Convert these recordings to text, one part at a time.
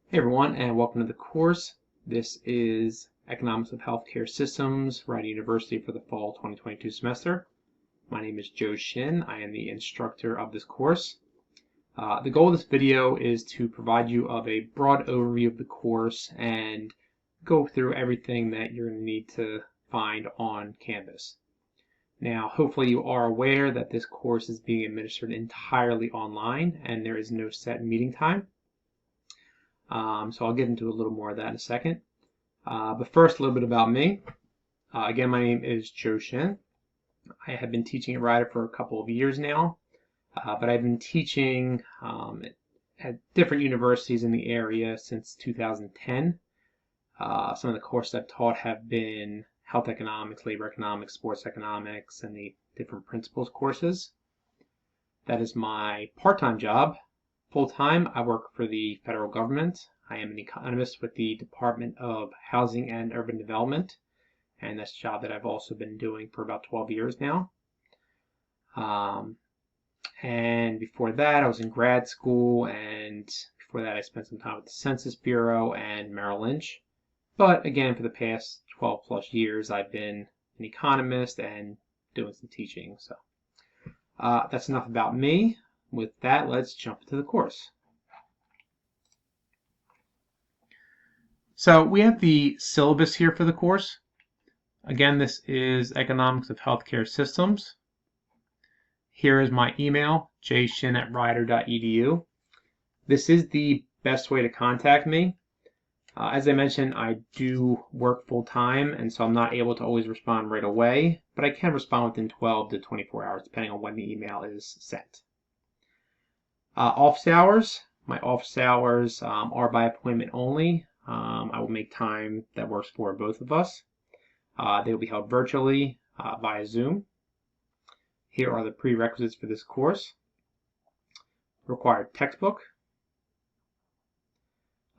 Hey everyone, and welcome to the course. This is Economics of Healthcare Systems, Rider University for the fall 2022 semester. My name is Joe Shin. I am the instructor of this course. The goal of this video is to provide you of a broad overview of the course and go through everything that you're going to need to find on Canvas. Now, hopefully you are aware that this course is being administered entirely online and there is no set meeting time. So I'll get into a little more of that in a second. But first, a little bit about me. Again, my name is Joe Shin. I have been teaching at Rider for a couple of years now, but I've been teaching at different universities in the area since 2010. Some of the courses I've taught have been health economics, labor economics, sports economics, and the different principles courses. That is my part-time job. Full-time, I work for the federal government. I am an economist with the Department of Housing and Urban Development, and that's a job that I've also been doing for about 12 years now. And before that, I was in grad school, and before that, I spent some time with the Census Bureau and Merrill Lynch. But again, for the past 12 plus years, I've been an economist and doing some teaching. So that's enough about me. With that, let's jump into the course. So we have the syllabus here for the course. Again, this is Economics of Healthcare Systems. Here is my email, jshin@rider.edu. This is the best way to contact me. As I mentioned, I do work full-time, and so I'm not able to always respond right away, but I can respond within 12 to 24 hours, depending on when the email is sent. Office hours. My office hours are by appointment only. I will make time that works for both of us. They will be held virtually via Zoom. Here are the prerequisites for this course. Required textbook.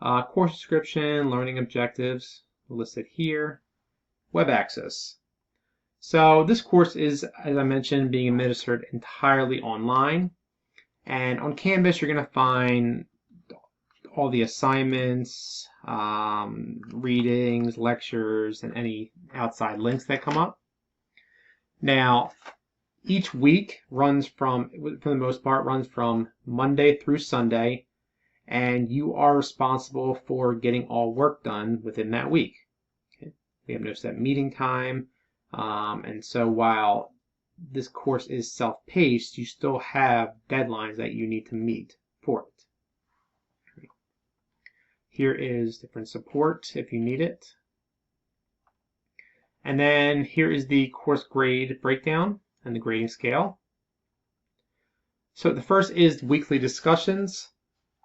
Course description, learning objectives listed here. Web access. So this course is, as I mentioned, being administered entirely online. And on Canvas, you're going to find all the assignments, readings, lectures, and any outside links that come up. Now, each week runs for the most part, runs from Monday through Sunday, and you are responsible for getting all work done within that week. Okay? We have no set meeting time, and so while this course is self-paced, you still have deadlines that you need to meet for it. Here is different support if you need it. And then here is the course grade breakdown and the grading scale. So the first is weekly discussions.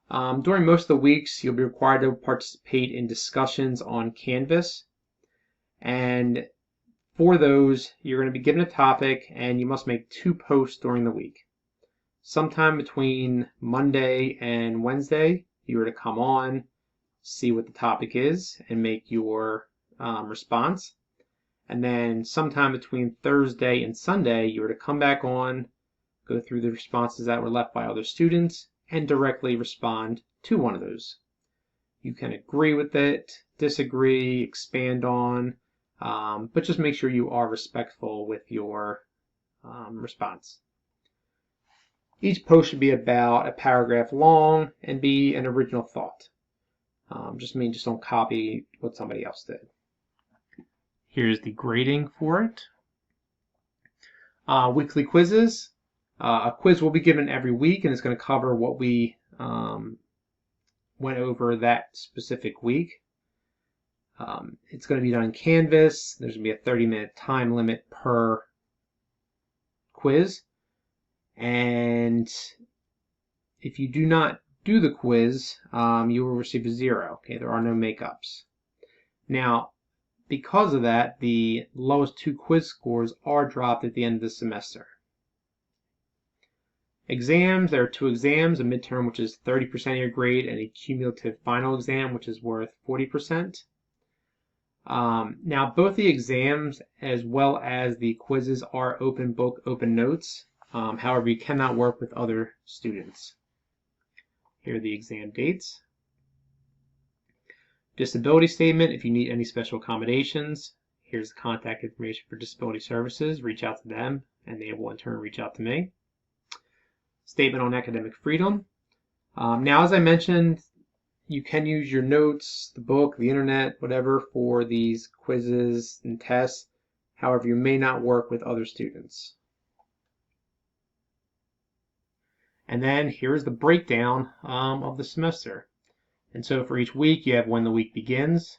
During most of the weeks, you'll be required to participate in discussions on Canvas. And for those, you're going to be given a topic and you must make 2 posts during the week. Sometime between Monday and Wednesday, you are to come on, see what the topic is, and make your response. And then sometime between Thursday and Sunday, you are to come back on, go through the responses that were left by other students, and directly respond to one of those. You can agree with it, disagree, expand on, but just make sure you are respectful with your response. Each post should be about a paragraph long and be an original thought. Just don't copy what somebody else did. Here's the grading for it. Weekly quizzes. A quiz will be given every week, and it's going to cover what we went over that specific week. It's going to be done in Canvas. There's going to be a 30-minute time limit per quiz. And if you do not do the quiz, you will receive a 0. Okay, there are no makeups. Now, because of that, the lowest 2 quiz scores are dropped at the end of the semester. Exams, there are 2 exams, a midterm, which is 30% of your grade, and a cumulative final exam, which is worth 40%. Now, both the exams as well as the quizzes are open book, open notes. However, you cannot work with other students. Here are the exam dates. Disability statement, if you need any special accommodations, here's the contact information for disability services. Reach out to them, and they will in turn reach out to me. Statement on academic freedom. Now, as I mentioned, you can use your notes, the book, the internet, whatever, for these quizzes and tests. However, you may not work with other students. And then here's the breakdown of the semester. And so for each week, you have when the week begins.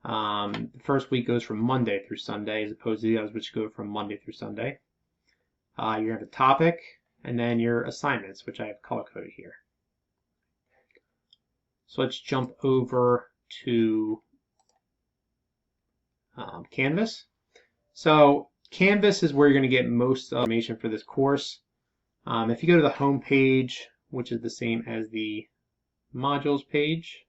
The first week goes from Monday through Sunday, as opposed to the others, which go from Monday through Sunday. You have a topic, and then your assignments, which I have color-coded here. So let's jump over to Canvas. So Canvas is where you're going to get most information for this course. If you go to the home page, which is the same as the modules page,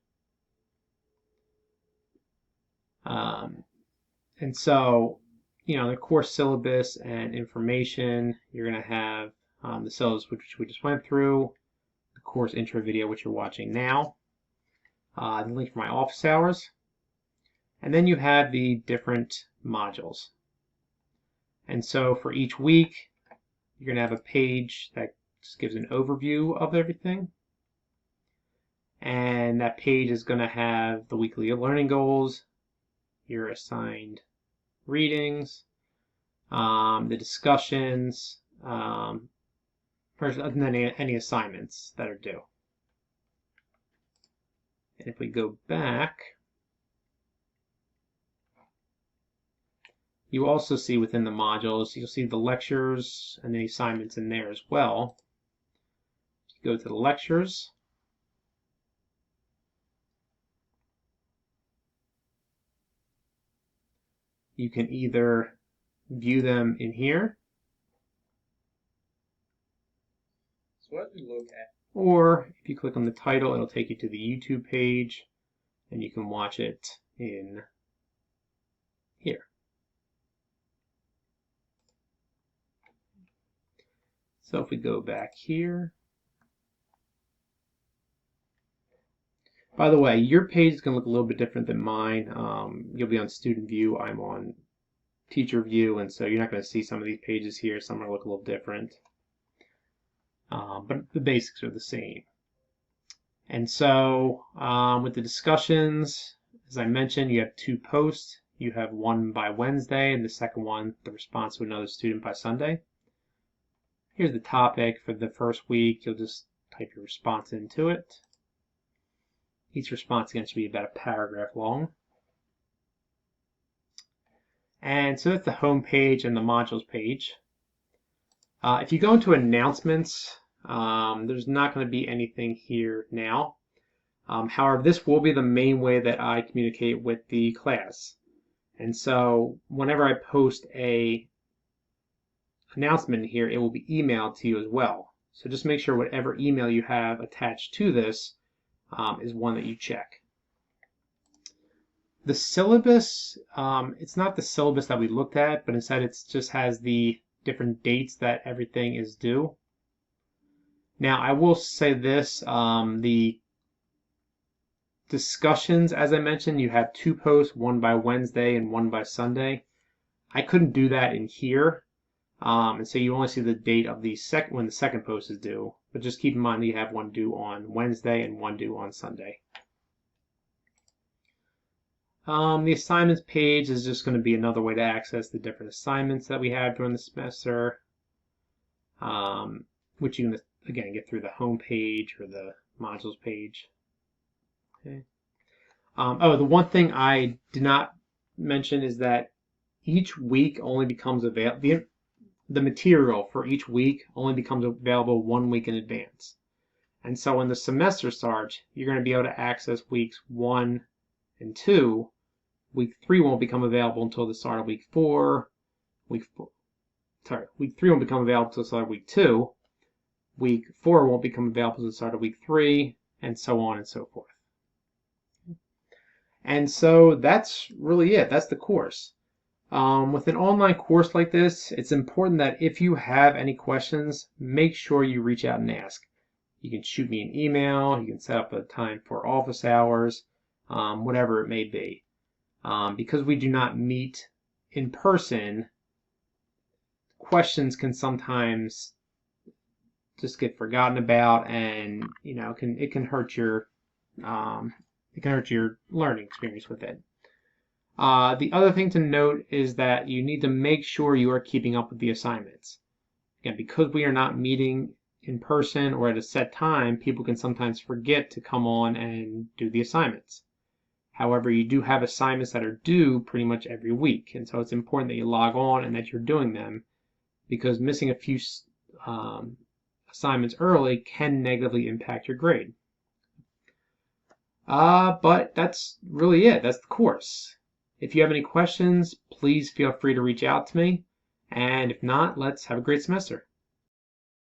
and so, the course syllabus and information, you're going to have the syllabus, which we just went through, the course intro video, which you're watching now, the link for my office hours, and then you have the different modules. And so for each week, you're going to have a page that just gives an overview of everything. And that page is going to have the weekly learning goals, your assigned readings, the discussions, and then any assignments that are due. And if we go back, you also see within the modules, you'll see the lectures and the assignments in there as well. If you go to the lectures, you can either view them in here, So what do we look at? or if you click on the title, it'll take you to the YouTube page, and you can watch it in here. So if we go back here, by the way, your page is going to look a little bit different than mine. You'll be on student view, I'm on teacher view, and so you're not going to see some of these pages here. Some are going to look a little different, but the basics are the same. And so with the discussions, as I mentioned, you have 2 posts. You have one by Wednesday, and the second one, the response to another student, by Sunday. Here's the topic for the first week. You'll just type your response into it. Each response again should be about a paragraph long. And so that's the home page and the modules page. If you go into announcements, there's not going to be anything here now. However, this will be the main way that I communicate with the class. And so whenever I post a announcement here, it will be emailed to you as well. So just make sure whatever email you have attached to this is one that you check. The syllabus, it's not the syllabus that we looked at, but instead it just has the different dates that everything is due. Now, I will say this, the discussions, as I mentioned, you have 2 posts, one by Wednesday and one by Sunday. I couldn't do that in here, and so you only see the date of the when the second post is due, but just keep in mind that you have one due on Wednesday and one due on Sunday. The assignments page is just going to be another way to access the different assignments that we have during the semester, which you can, again, get through the home page or the modules page. Okay. Oh, the one thing I did not mention is that each week only becomes available, the material for each week only becomes available 1 week in advance. And so when the semester starts, you're going to be able to access weeks 1 and 2. Week 3 won't become available until the start of week 4. Week 3 won't become available until the start of week 2. Week 4 won't become available until the start of week 3, and so on and so forth. And so that's really it. That's the course. With an online course like this, it's important that if you have any questions, make sure you reach out and ask. You can shoot me an email. You can set up a time for office hours. whatever it may be. Because we do not meet in person, questions can sometimes just get forgotten about, and it can hurt your learning experience with it. The other thing to note is that you need to make sure you are keeping up with the assignments. Again, because we are not meeting in person or at a set time, people can sometimes forget to come on and do the assignments. However, you do have assignments that are due pretty much every week, and so it's important that you log on and that you're doing them, because missing a few assignments early can negatively impact your grade. But that's really it. That's the course. If you have any questions, please feel free to reach out to me. And if not, let's have a great semester.